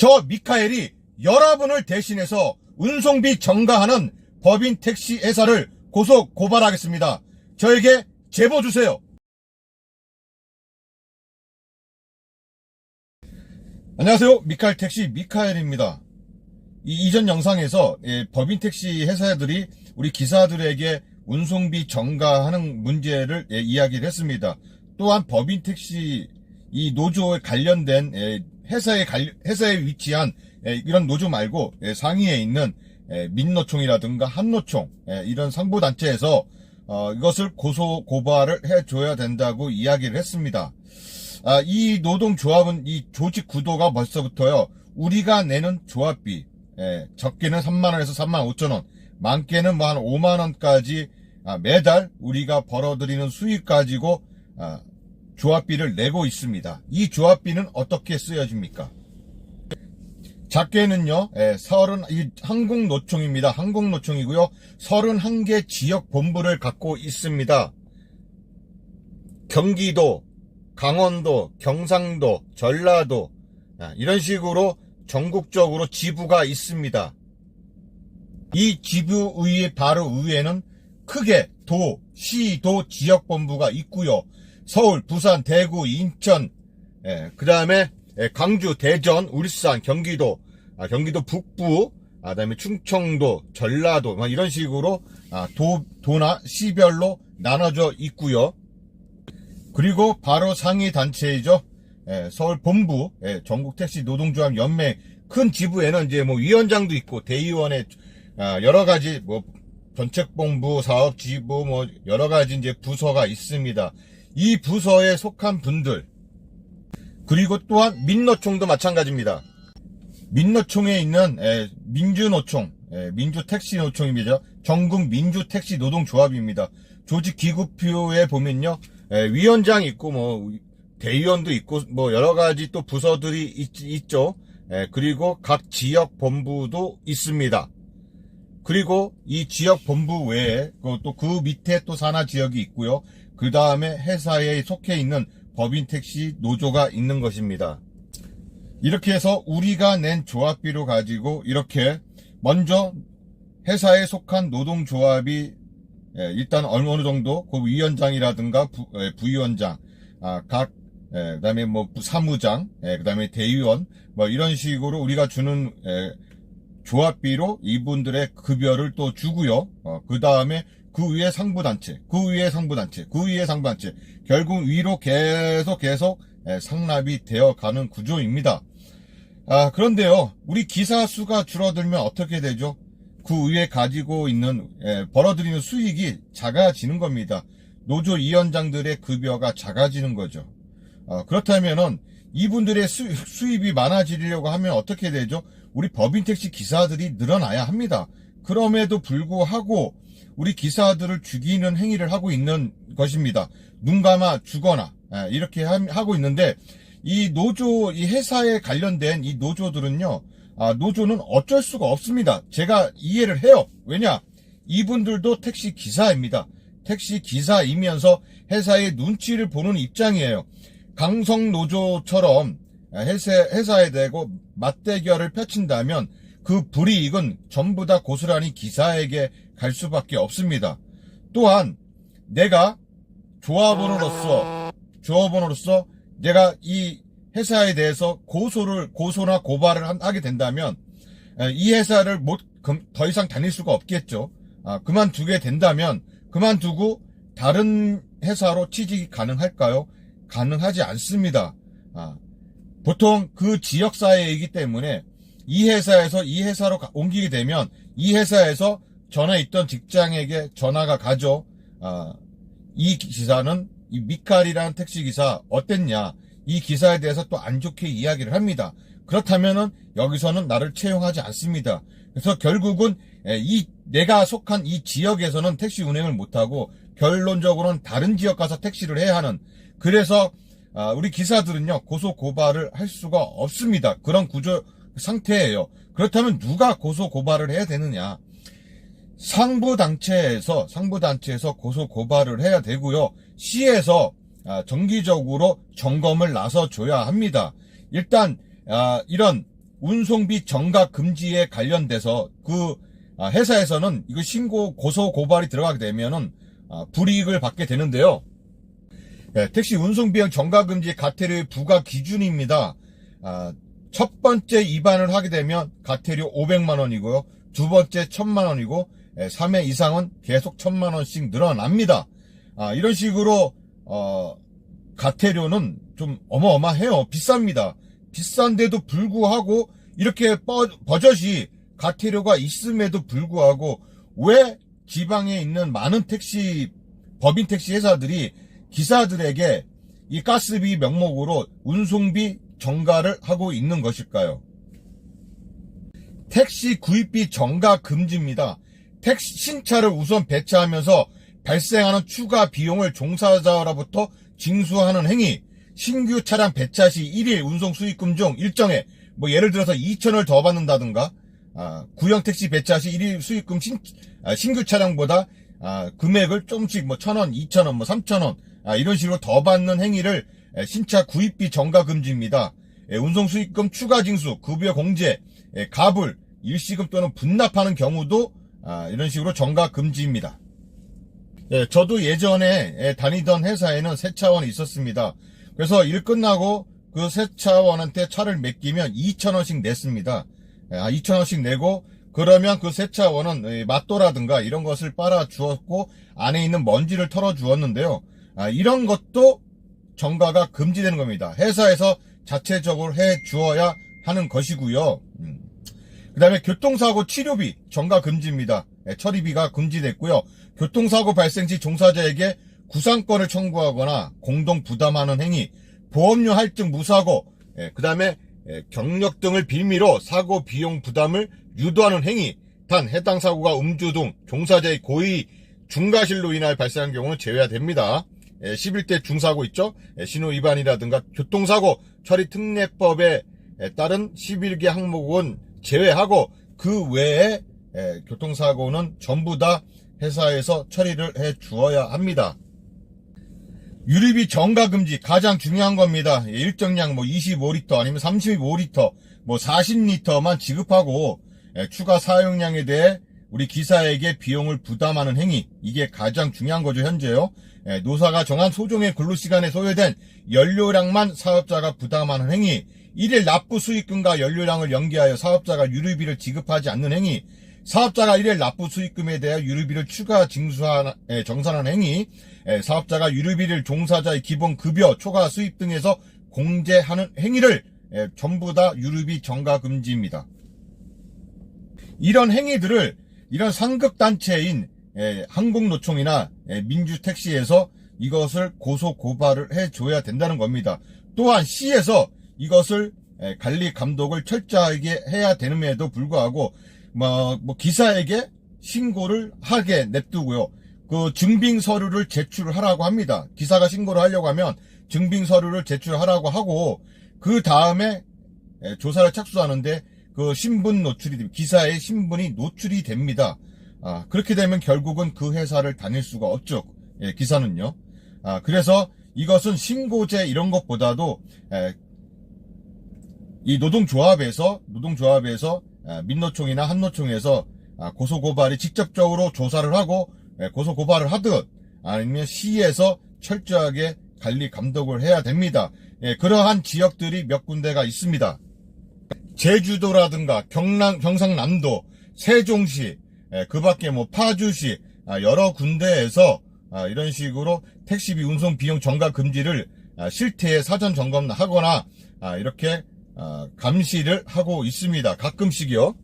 저 미카엘이 여러분을 대신해서 운송비 전가하는 법인 택시 회사를 고소 고발하겠습니다. 저에게 제보 주세요. 안녕하세요. 미카엘 택시 미카엘입니다. 이전 영상에서 법인 택시 회사들이 우리 기사들에게 운송비 전가하는 문제를 이야기를 했습니다. 또한 법인 택시 이 노조에 관련된 회사에 위치한 이런 노조 말고 상위에 있는 민노총이라든가 한노총 이런 상부단체에서 이것을 고소 고발을 해줘야 된다고 이야기를 했습니다. 이 노동조합은 이 조직 구도가 벌써부터요, 우리가 내는 조합비 적게는 3만원에서 35,000원, 많게는 뭐 한 5만원까지 매달 우리가 벌어들이는 수익 가지고 조합비를 내고 있습니다. 이 조합비는 어떻게 쓰여집니까? 작게는요, 한국노총입니다. 한국노총이고요. 31개 지역 본부를 갖고 있습니다. 경기도, 강원도, 경상도, 전라도 이런 식으로 전국적으로 지부가 있습니다. 이 지부 위에 바로 위에는 크게 도, 시도 지역본부가 있고요. 서울, 부산, 대구, 인천, 그 다음에 광주, 대전, 울산, 경기도 북부, 그 다음에 충청도, 전라도 이런 식으로 도나 시별로 나눠져 있고요. 그리고 바로 상위 단체이죠. 서울 본부, 전국택시 노동조합 연맹 큰 지부에는 이제 뭐 위원장도 있고 대의원의 여러 가지 뭐 정책본부, 사업지부 뭐 여러 가지 이제 부서가 있습니다. 이 부서에 속한 분들, 그리고 또한 민노총도 마찬가지입니다. 민노총에 있는 민주노총, 민주택시노총입니다. 전국 민주택시 노동조합입니다. 조직 기구표에 보면요, 위원장 있고 뭐 대의원도 있고 뭐 여러 가지 또 부서들이 있죠. 그리고 각 지역 본부도 있습니다. 그리고 이 지역 본부 외에 또 그 밑에 또 산하 지역이 있고요. 그 다음에 회사에 속해 있는 법인 택시 노조가 있는 것입니다. 이렇게 해서 우리가 낸 조합비로 가지고 이렇게 먼저 회사에 속한 노동조합이 일단 어느 정도 그 위원장이라든가 부위원장, 그 다음에 뭐 사무장, 그 다음에 대의원 뭐 이런 식으로 우리가 주는 조합비로 이분들의 급여를 또 주고요. 그 다음에 그 위에 상부단체, 그 위에 상부단체, 그 위에 상부단체, 결국 위로 계속 상납이 되어 가는 구조입니다. 그런데요, 우리 기사 수가 줄어들면 어떻게 되죠? 그 위에 가지고 있는 벌어들이는 수익이 작아지는 겁니다. 노조 위원장들의 급여가 작아지는 거죠. 그렇다면은 이분들의 수입이 많아지려고 하면 어떻게 되죠? 우리 법인 택시 기사들이 늘어나야 합니다. 그럼에도 불구하고 우리 기사들을 죽이는 행위를 하고 있는 것입니다. 눈 감아 주거나 이렇게 하고 있는데, 이 노조, 이 회사에 관련된 이 노조들은요, 노조는 어쩔 수가 없습니다. 제가 이해를 해요. 왜냐? 이분들도 택시 기사입니다. 택시 기사이면서 회사의 눈치를 보는 입장이에요. 강성노조처럼 회사에 대고 맞대결을 펼친다면 그 불이익은 전부 다 고스란히 기사에게 갈 수밖에 없습니다. 또한 내가 조합원으로서 내가 이 회사에 대해서 고소나 고발을 하게 된다면 이 회사를 더 이상 다닐 수가 없겠죠. 그만두게 된다면 그만두고 다른 회사로 취직이 가능할까요? 가능하지 않습니다. 보통 그 지역사회이기 때문에 이 회사에서 이 회사로 옮기게 되면 이 회사에서 전에 있던 직장에게 전화가 가죠. 이 기사는 이 미카엘이라는 택시기사 어땠냐, 이 기사에 대해서 또 안 좋게 이야기를 합니다. 그렇다면은 여기서는 나를 채용하지 않습니다. 그래서 결국은 내가 속한 이 지역에서는 택시 운행을 못하고 결론적으로는 다른 지역 가서 택시를 해야 하는, 그래서 우리 기사들은요 고소 고발을 할 수가 없습니다. 그런 구조 상태예요. 그렇다면 누가 고소 고발을 해야 되느냐? 상부단체에서 고소 고발을 해야 되고요. 시에서 정기적으로 점검을 나서줘야 합니다. 일단 이런 운송비 정가 금지에 관련돼서 그 회사에서는 이거 신고 고소 고발이 들어가게 되면은 불이익을 받게 되는데요. 택시 운송비용 정가 금지 과태료 부과 기준입니다. 첫 번째 위반을 하게 되면 과태료 500만 원이고요. 두 번째 1000만 원이고 3회 이상은 계속 1000만 원씩 늘어납니다. 이런 식으로 과태료는 좀 어마어마해요. 비쌉니다. 비싼데도 불구하고 이렇게 버젓이 과태료가 있음에도 불구하고 왜 지방에 있는 많은 법인 택시 회사들이 기사들에게 이 가스비 명목으로 운송비 정가를 하고 있는 것일까요? 택시 구입비 정가 금지입니다. 택시 신차를 우선 배차하면서 발생하는 추가 비용을 종사자로부터 징수하는 행위, 신규 차량 배차 시 1일 운송 수익금 중 일정에 예를 들어서 2,000원을 더 받는다든가, 구형 택시 배차 시 1일 수익금 신규 차량보다 금액을 조금씩 1,000원, 2,000원, 3,000원 이런 식으로 더 받는 행위를 신차 구입비 정가 금지입니다. 운송 수익금 추가 징수, 급여 공제, 가불, 일시금 또는 분납하는 경우도 이런 식으로 정가 금지입니다. 저도 예전에 다니던 회사에는 세차원이 있었습니다. 그래서 일 끝나고 그 세차원한테 차를 맡기면 2,000원씩 냈습니다. 2,000원씩 내고 그러면 그 세차원은 맛도라든가 이런 것을 빨아 주었고 안에 있는 먼지를 털어 주었는데요. 이런 것도 정가가 금지되는 겁니다. 회사에서 자체적으로 해 주어야 하는 것이고요. 그 다음에 교통사고 치료비 정가 금지입니다. 처리비가 금지됐고요. 교통사고 발생 시 종사자에게 구상권을 청구하거나 공동 부담하는 행위, 보험료 할증 무사고, 그 다음에 경력 등을 빌미로 사고 비용 부담을 유도하는 행위, 단 해당 사고가 음주 등 종사자의 고의 중과실로 인하여 발생한 경우는 제외됩니다. 11대 중사고 있죠? 신호 위반이라든가 교통사고 처리 특례법에 따른 11개 항목은 제외하고 그 외에 교통사고는 전부 다 회사에서 처리를 해 주어야 합니다. 유류비 정가 금지 가장 중요한 겁니다. 일정량 25리터 아니면 35리터 40리터만 지급하고 추가 사용량에 대해 우리 기사에게 비용을 부담하는 행위, 이게 가장 중요한 거죠. 현재요. 노사가 정한 소정의 근로시간에 소요된 연료량만 사업자가 부담하는 행위, 1일 납부 수익금과 연료량을 연계하여 사업자가 유류비를 지급하지 않는 행위, 사업자가 1일 납부 수익금에 대해 유류비를 추가 정산하는 행위, 사업자가 유류비를 종사자의 기본 급여, 초과 수입 등에서 공제하는 행위를 전부 다 유류비 정가 금지입니다. 이런 행위들을 이런 상급단체인 항공노총이나 민주택시에서 이것을 고소 고발을 해줘야 된다는 겁니다. 또한 시에서 이것을 관리 감독을 철저하게 해야 되는에도 불구하고 기사에게 신고를 하게 냅두고요. 그 증빙 서류를 제출하라고 합니다. 기사가 신고를 하려고 하면 증빙 서류를 제출하라고 하고 그 다음에 조사를 착수하는데 그 신분 노출이 됩니다. 기사의 신분이 노출이 됩니다. 그렇게 되면 결국은 그 회사를 다닐 수가 없죠. 기사는요. 그래서 이것은 신고제 이런 것보다도 이 노동조합에서 민노총이나 한노총에서 고소고발이 직접적으로 조사를 하고 고소고발을 하듯 아니면 시에서 철저하게 관리 감독을 해야 됩니다. 그러한 지역들이 몇 군데가 있습니다. 제주도라든가 경상남도, 세종시, 그 밖에 파주시 여러 군데에서 이런 식으로 택시비 운송 비용 정가 금지를 실태에 사전 점검하거나 이렇게 감시를 하고 있습니다. 가끔씩이요.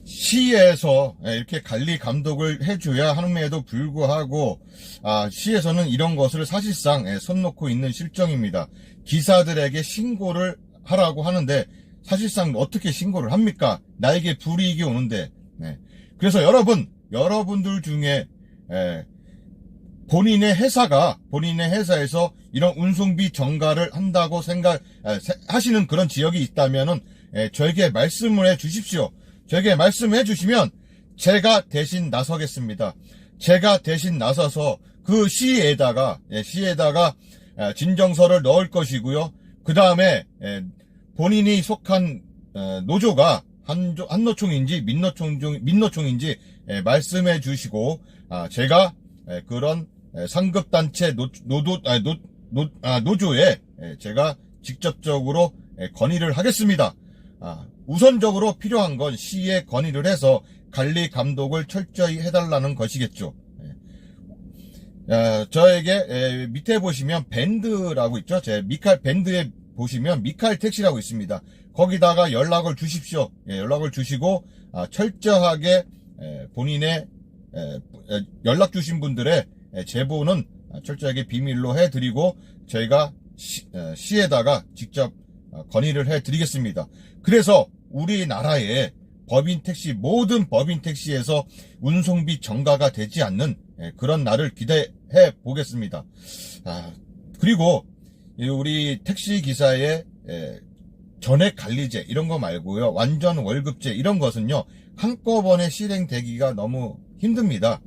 시에서 이렇게 관리 감독을 해줘야 함에도 불구하고 시에서는 이런 것을 사실상 손 놓고 있는 실정입니다. 기사들에게 신고를 하라고 하는데 사실상 어떻게 신고를 합니까? 나에게 불이익이 오는데. 그래서 여러분들 중에 본인의 회사에서 이런 운송비 정가를 한다고 하시는 그런 지역이 있다면은 저에게 말씀을 해 주십시오. 저에게 말씀해 주시면 제가 대신 나서겠습니다. 제가 대신 나서서 그 시에다가 진정서를 넣을 것이고요. 그 다음에 본인이 속한 노조가 한노총인지 민노총인지 말씀해 주시고, 제가 그런 상급단체 노조에 제가 직접적으로 건의를 하겠습니다. 우선적으로 필요한 건 시에 건의를 해서 관리 감독을 철저히 해달라는 것이겠죠. 저에게 밑에 보시면 밴드라고 있죠. 제 미칼 밴드에 보시면 미칼 택시라고 있습니다. 거기다가 연락을 주십시오. 연락을 주시고 철저하게 본인의 연락 주신 분들의 제보는 철저하게 비밀로 해드리고 저희가 시에다가 직접 건의를 해드리겠습니다. 그래서 우리나라의 법인 택시, 모든 법인 택시에서 운송비 정가가 되지 않는 그런 날을 기대해 보겠습니다. 그리고 우리 택시 기사의 전액 관리제 이런 거 말고요, 완전 월급제 이런 것은요 한꺼번에 실행되기가 너무 힘듭니다.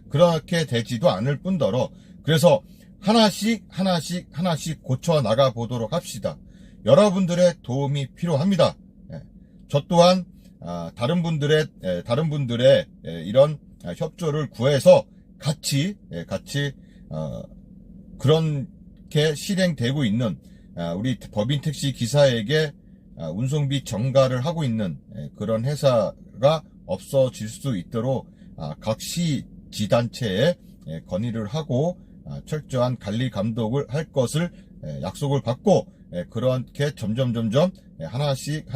그렇게 되지도 않을 뿐더러 그래서 하나씩 고쳐 나가 보도록 합시다. 여러분들의 도움이 필요합니다. 저 또한 다른 분들의 이런 협조를 구해서 같이 그렇게 실행되고 있는 우리 법인 택시 기사에게 운송비 정가를 하고 있는 그런 회사가 없어질 수 있도록 각 시 지단체에 건의를 하고 철저한 관리 감독을 할 것을 약속을 받고 그렇게 점점 하나씩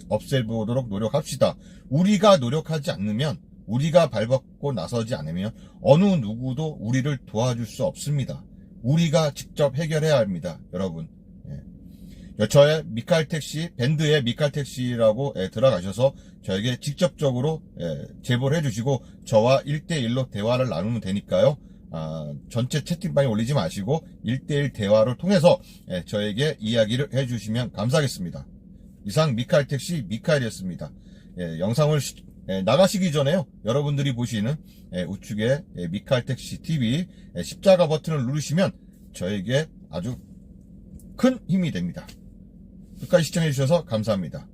없애보도록 노력합시다. 우리가 노력하지 않으면, 우리가 발벗고 나서지 않으면 어느 누구도 우리를 도와줄 수 없습니다. 우리가 직접 해결해야 합니다, 여러분. 저의 미칼택시, 밴드의 미칼택시라고 들어가셔서 저에게 직접적으로 제보를 해주시고 저와 1대1로 대화를 나누면 되니까요. 전체 채팅방에 올리지 마시고 1대1 대화를 통해서 저에게 이야기를 해주시면 감사하겠습니다. 이상 미칼택시 미칼이었습니다. 영상을 나가시기 전에요, 여러분들이 보시는 우측에 미칼택시 TV 십자가 버튼을 누르시면 저에게 아주 큰 힘이 됩니다. 끝까지 시청해주셔서 감사합니다.